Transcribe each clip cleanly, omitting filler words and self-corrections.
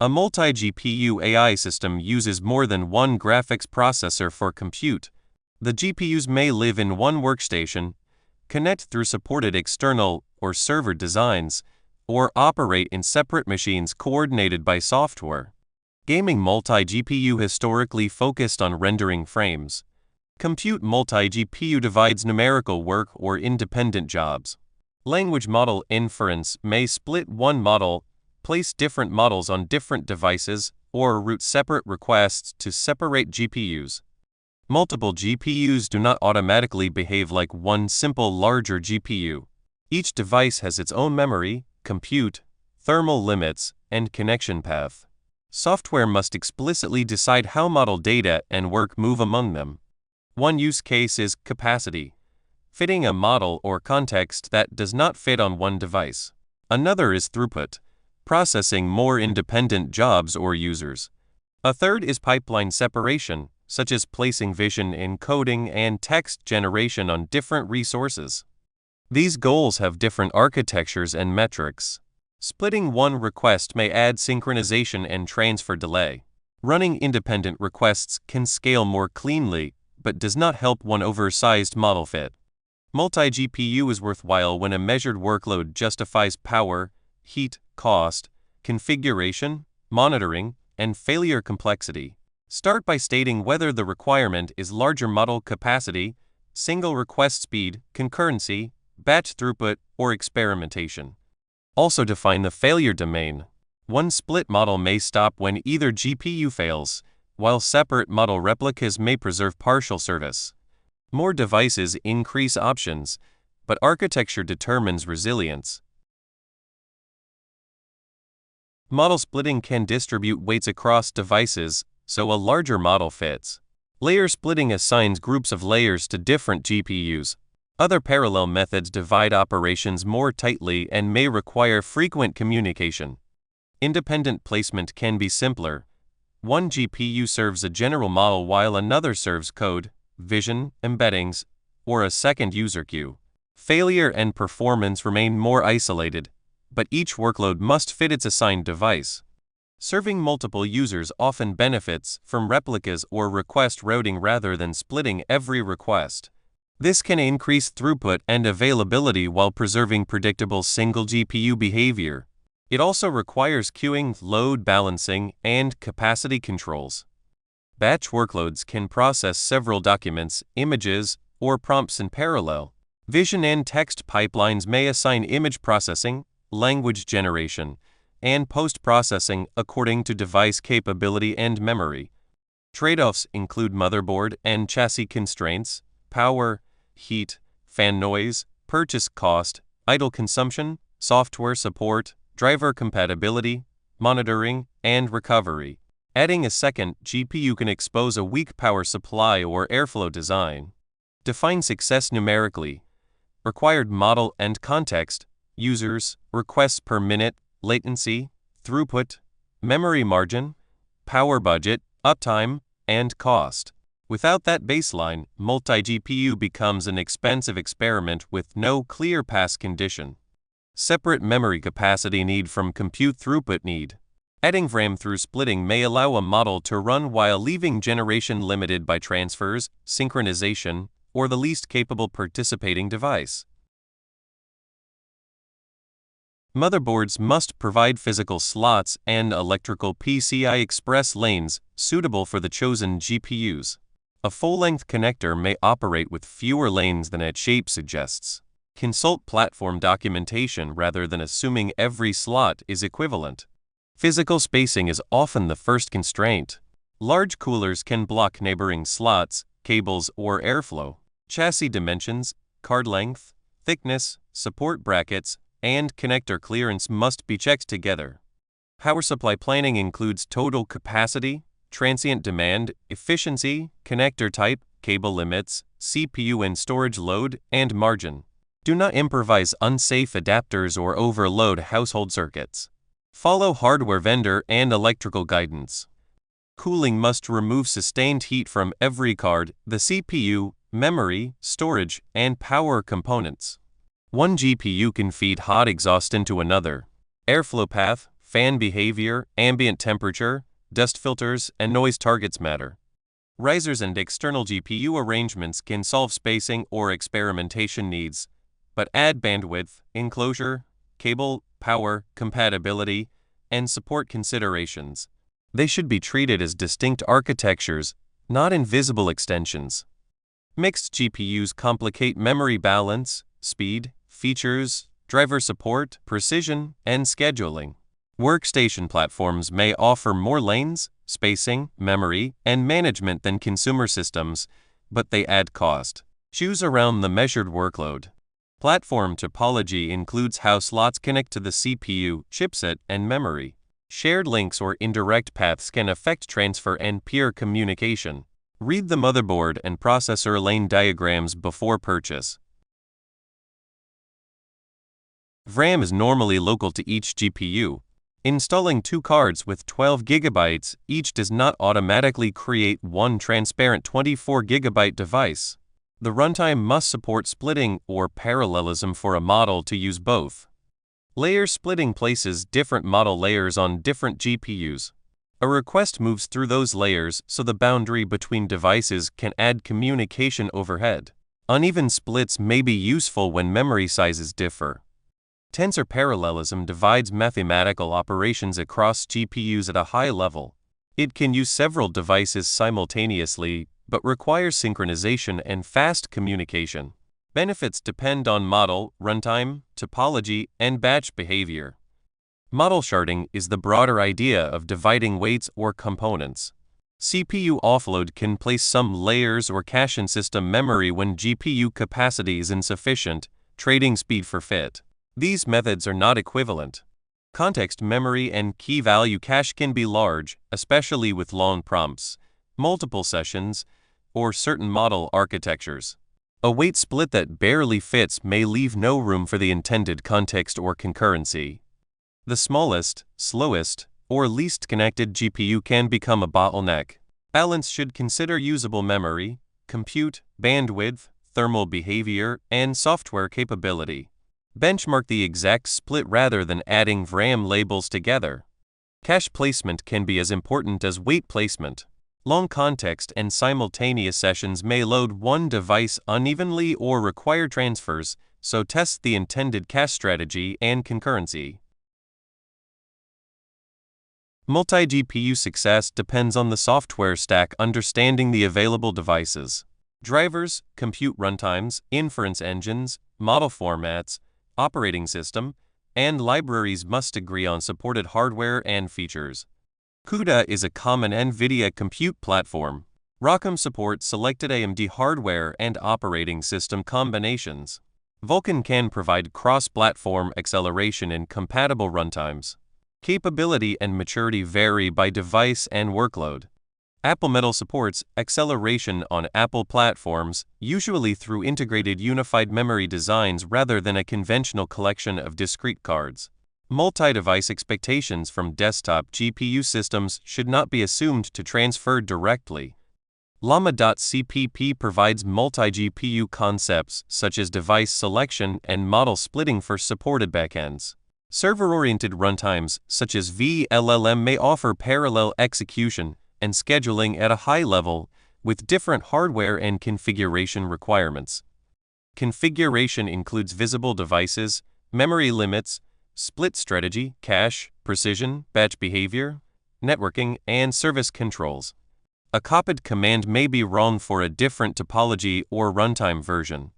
A multi-GPU AI system uses more than one graphics processor for compute. The GPUs may live in one workstation, connect through supported external or server designs, or operate in separate machines coordinated by software. Gaming multi-GPU historically focused on rendering frames. Compute multi-GPU divides numerical work or independent jobs. Language model inference may split one model, place different models on different devices, or route separate requests to separate GPUs. Multiple GPUs do not automatically behave like one simple larger GPU. Each device has its own memory, compute, thermal limits, and connection path. Software must explicitly decide how model data and work move among them. One use case is capacity, fitting a model or context that does not fit on one device. Another is throughput, processing more independent jobs or users. A third is pipeline separation, such as placing vision encoding and text generation on different resources. These goals have different architectures and metrics. Splitting one request may add synchronization and transfer delay. Running independent requests can scale more cleanly, but does not help one oversized model fit. Multi-GPU is worthwhile when a measured workload justifies power, heat, cost, configuration, monitoring, and failure complexity. Start by stating whether the requirement is larger model capacity, single request speed, concurrency, batch throughput, or experimentation. Also define the failure domain. One split model may stop when either GPU fails, while separate model replicas may preserve partial service. More devices increase options, but architecture determines resilience. Model splitting can distribute weights across devices, so a larger model fits. Layer splitting assigns groups of layers to different GPUs. Other parallel methods divide operations more tightly and may require frequent communication. Independent placement can be simpler. One GPU serves a general model while another serves code, vision, embeddings, or a second user queue. Failure and performance remain more isolated, but each workload must fit its assigned device. Serving multiple users often benefits from replicas or request routing rather than splitting every request. This can increase throughput and availability while preserving predictable single GPU behavior. It also requires queuing, load balancing, and capacity controls. Batch workloads can process several documents, images, or prompts in parallel. Vision and text pipelines may assign image processing, language generation, and post-processing according to device capability and memory. Trade-offs include motherboard and chassis constraints, power, heat, fan noise, purchase cost, idle consumption, software support, driver compatibility, monitoring, and recovery. Adding a second GPU can expose a weak power supply or airflow design. Define success numerically. Required model and context, users, requests per minute, latency, throughput, memory margin, power budget, uptime, and cost. Without that baseline, multi-GPU becomes an expensive experiment with no clear pass condition. Separate memory capacity need from compute throughput need. Adding VRAM through splitting may allow a model to run while leaving generation limited by transfers, synchronization, or the least capable participating device. Motherboards must provide physical slots and electrical PCI Express lanes suitable for the chosen GPUs. A full-length connector may operate with fewer lanes than its shape suggests. Consult platform documentation rather than assuming every slot is equivalent. Physical spacing is often the first constraint. Large coolers can block neighboring slots, cables, or airflow. Chassis dimensions, card length, thickness, support brackets, and connector clearance must be checked together. Power supply planning includes total capacity, transient demand, efficiency, connector type, cable limits, CPU and storage load, and margin. Do not improvise unsafe adapters or overload household circuits. Follow hardware vendor and electrical guidance. Cooling must remove sustained heat from every card, the CPU, memory, storage, and power components. One GPU can feed hot exhaust into another. Airflow path, fan behavior, ambient temperature, dust filters, and noise targets matter. Risers and external GPU arrangements can solve spacing or experimentation needs, but add bandwidth, enclosure, cable, power, compatibility, and support considerations. They should be treated as distinct architectures, not invisible extensions. Mixed GPUs complicate memory balance, speed, features, driver support, precision, and scheduling. Workstation platforms may offer more lanes, spacing, memory, and management than consumer systems, but they add cost. Choose around the measured workload. Platform topology includes how slots connect to the CPU, chipset, and memory. Shared links or indirect paths can affect transfer and peer communication. Read the motherboard and processor lane diagrams before purchase. VRAM is normally local to each GPU. Installing two cards with 12 GB each does not automatically create one transparent 24 GB device. The runtime must support splitting or parallelism for a model to use both. Layer splitting places different model layers on different GPUs. A request moves through those layers so the boundary between devices can add communication overhead. Uneven splits may be useful when memory sizes differ. Tensor parallelism divides mathematical operations across GPUs at a high level. It can use several devices simultaneously, but requires synchronization and fast communication. Benefits depend on model, runtime, topology, and batch behavior. Model sharding is the broader idea of dividing weights or components. CPU offload can place some layers or cache in system memory when GPU capacity is insufficient, trading speed for fit. These methods are not equivalent. Context memory and key value cache can be large, especially with long prompts, multiple sessions, or certain model architectures. A weight split that barely fits may leave no room for the intended context or concurrency. The smallest, slowest, or least connected GPU can become a bottleneck. Balance should consider usable memory, compute, bandwidth, thermal behavior, and software capability. Benchmark the exact split rather than adding VRAM labels together. Cache placement can be as important as weight placement. Long context and simultaneous sessions may load one device unevenly or require transfers, so test the intended cache strategy and concurrency. Multi-GPU success depends on the software stack understanding the available devices. Drivers, compute runtimes, inference engines, model formats, operating system, and libraries must agree on supported hardware and features. CUDA is a common NVIDIA compute platform. ROCm supports selected AMD hardware and operating system combinations. Vulkan can provide cross-platform acceleration in compatible runtimes. Capability and maturity vary by device and workload. Apple Metal supports acceleration on Apple platforms, usually through integrated unified memory designs rather than a conventional collection of discrete cards. Multi-device expectations from desktop GPU systems should not be assumed to transfer directly. Llama.cpp provides multi-GPU concepts such as device selection and model splitting for supported backends. Server-oriented runtimes such as VLLM may offer parallel execution and scheduling at a high level with different hardware and configuration requirements. Configuration includes visible devices, memory limits, split strategy, cache, precision, batch behavior, networking, and service controls. A copied command may be wrong for a different topology or runtime version.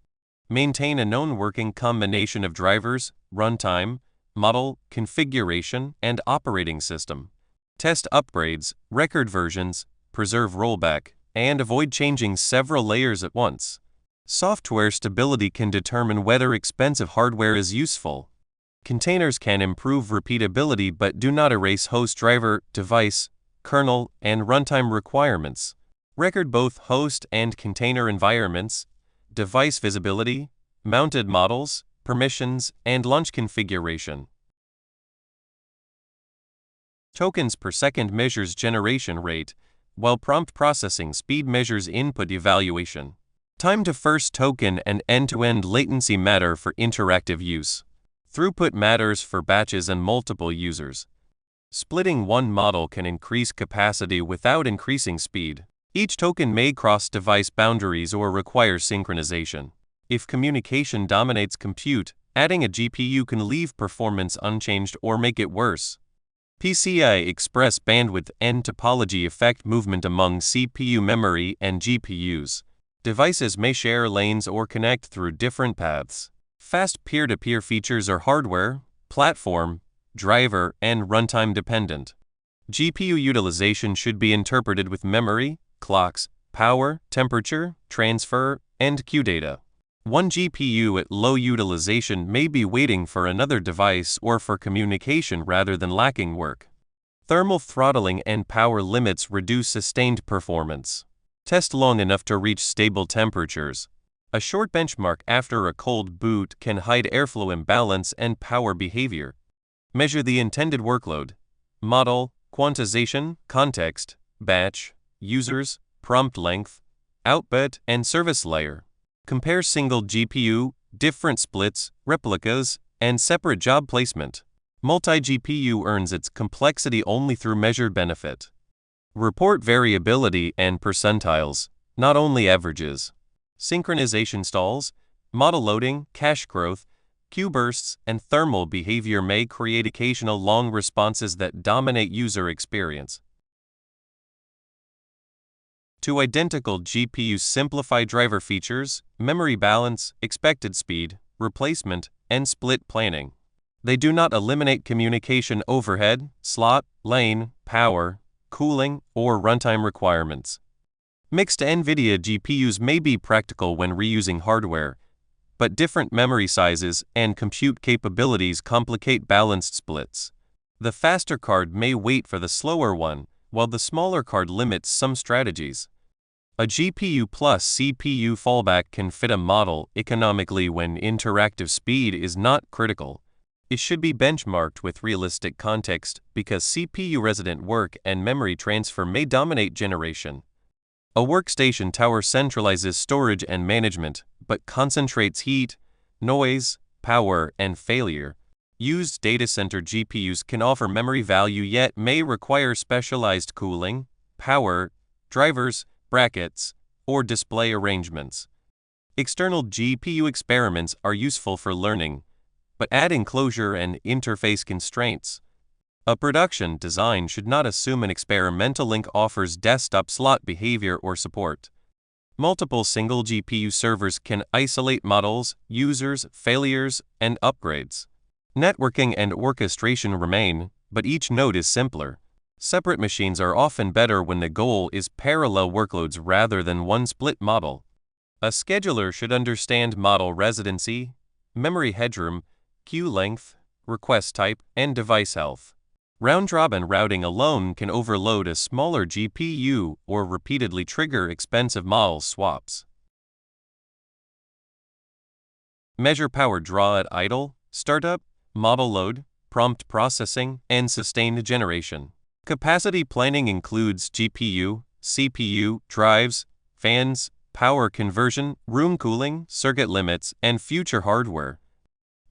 Maintain a known working combination of drivers, runtime, model, configuration, and operating system. Test upgrades, record versions, preserve rollback, and avoid changing several layers at once. Software stability can determine whether expensive hardware is useful. Containers can improve repeatability but do not erase host driver, device, kernel, and runtime requirements. Record both host and container environments, device visibility, mounted models, permissions, and launch configuration. Tokens per second measures generation rate, while prompt processing speed measures input evaluation. Time to first token and end-to-end latency matter for interactive use. Throughput matters for batches and multiple users. Splitting one model can increase capacity without increasing speed. Each token may cross device boundaries or require synchronization. If communication dominates compute, adding a GPU can leave performance unchanged or make it worse. PCI Express bandwidth and topology affect movement among CPU memory and GPUs. Devices may share lanes or connect through different paths. Fast peer-to-peer features are hardware, platform, driver, and runtime dependent. GPU utilization should be interpreted with memory, clocks, power, temperature, transfer, and queue data. One GPU at low utilization may be waiting for another device or for communication rather than lacking work. Thermal throttling and power limits reduce sustained performance. Test long enough to reach stable temperatures. A short benchmark after a cold boot can hide airflow imbalance and power behavior. Measure the intended workload. Model, quantization, context, batch, users, prompt length, output, and service layer. Compare single GPU, different splits, replicas, and separate job placement. Multi-GPU earns its complexity only through measured benefit. Report variability and percentiles, not only averages. Synchronization stalls, model loading, cache growth, queue bursts, and thermal behavior may create occasional long responses that dominate user experience. Two identical GPUs simplify driver features, memory balance, expected speed, replacement, and split planning. They do not eliminate communication overhead, slot, lane, power, cooling, or runtime requirements. Mixed NVIDIA GPUs may be practical when reusing hardware, but different memory sizes and compute capabilities complicate balanced splits. The faster card may wait for the slower one, while the smaller card limits some strategies. A GPU plus CPU fallback can fit a model economically when interactive speed is not critical. It should be benchmarked with realistic context because CPU resident work and memory transfer may dominate generation. A workstation tower centralizes storage and management, but concentrates heat, noise, power, and failure. Used data center GPUs can offer memory value yet may require specialized cooling, power, drivers, brackets, or display arrangements. External GPU experiments are useful for learning, but add enclosure and interface constraints. A production design should not assume an experimental link offers desktop slot behavior or support. Multiple single GPU servers can isolate models, users, failures, and upgrades. Networking and orchestration remain, but each node is simpler. Separate machines are often better when the goal is parallel workloads rather than one split model. A scheduler should understand model residency, memory headroom, queue length, request type, and device health. Round-robin routing alone can overload a smaller GPU or repeatedly trigger expensive model swaps. Measure power draw at idle, startup, model load, prompt processing, and sustained generation. Capacity planning includes GPU, CPU, drives, fans, power conversion, room cooling, circuit limits, and future hardware.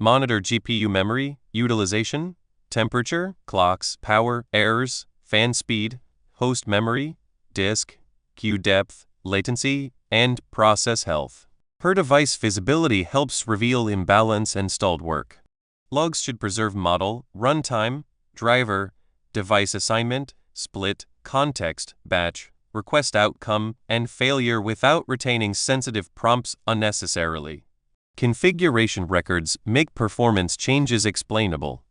Monitor GPU memory, utilization, temperature, clocks, power, errors, fan speed, host memory, disk, queue depth, latency, and process health. Per device visibility helps reveal imbalance and stalled work. Logs should preserve model, runtime, driver, device assignment, split, context, batch, request outcome, and failure without retaining sensitive prompts unnecessarily. Configuration records make performance changes explainable.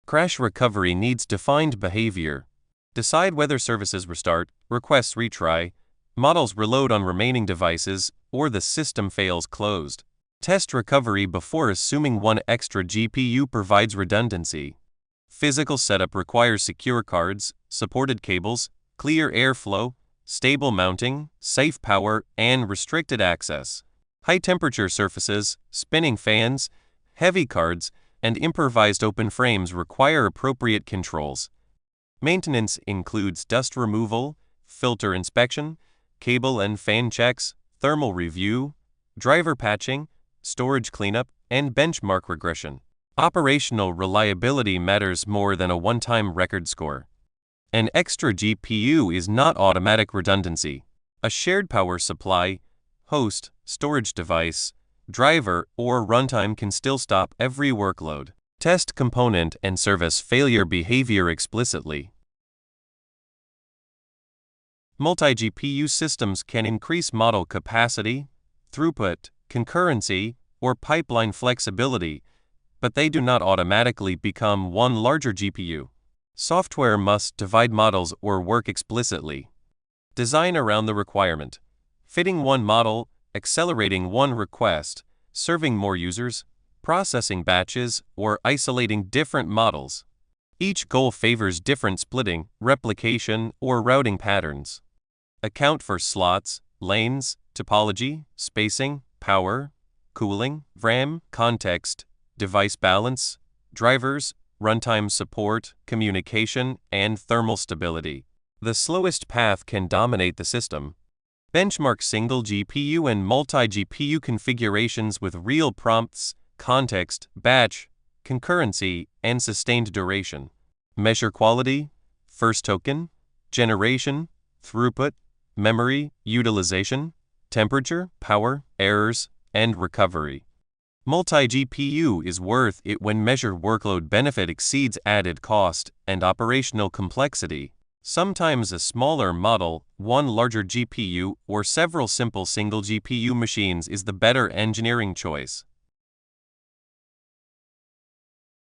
Crash recovery needs defined behavior. Decide whether services restart, requests retry, models reload on remaining devices, or the system fails closed. Test recovery before assuming one extra GPU provides redundancy. Physical setup requires secure cards, supported cables, clear airflow, stable mounting, safe power, and restricted access. High-temperature surfaces, spinning fans, heavy cards, and improvised open frames require appropriate controls. Maintenance includes dust removal, filter inspection, cable and fan checks, thermal review, driver patching, storage cleanup, and benchmark regression. Operational reliability matters more than a one-time record score. An extra GPU is not automatic redundancy. A shared power supply, host, storage device, driver, or runtime can still stop every workload. Test component and service failure behavior explicitly. Multi-GPU systems can increase model capacity, throughput, concurrency, or pipeline flexibility, but they do not automatically become one larger GPU. Software must divide models or work explicitly. Design around the requirement. Fitting one model, accelerating one request, serving more users, processing batches, or isolating different models. Each goal favors different splitting, replication, or routing patterns. Account for slots, lanes, topology, spacing, power, cooling, VRAM, context, device balance, drivers, runtime support, communication, and thermal stability. The slowest path can dominate the system. Benchmark single GPU and multi-GPU configurations with real prompts, context, batch, concurrency, and sustained duration. Measure quality, first token, generation, throughput, memory, utilization, temperature, power, errors, and recovery. Multi-GPU is worth it when measured workload benefit exceeds added cost and operational complexity. Sometimes a smaller model, one larger GPU, or several simple single GPU machines is the better engineering choice.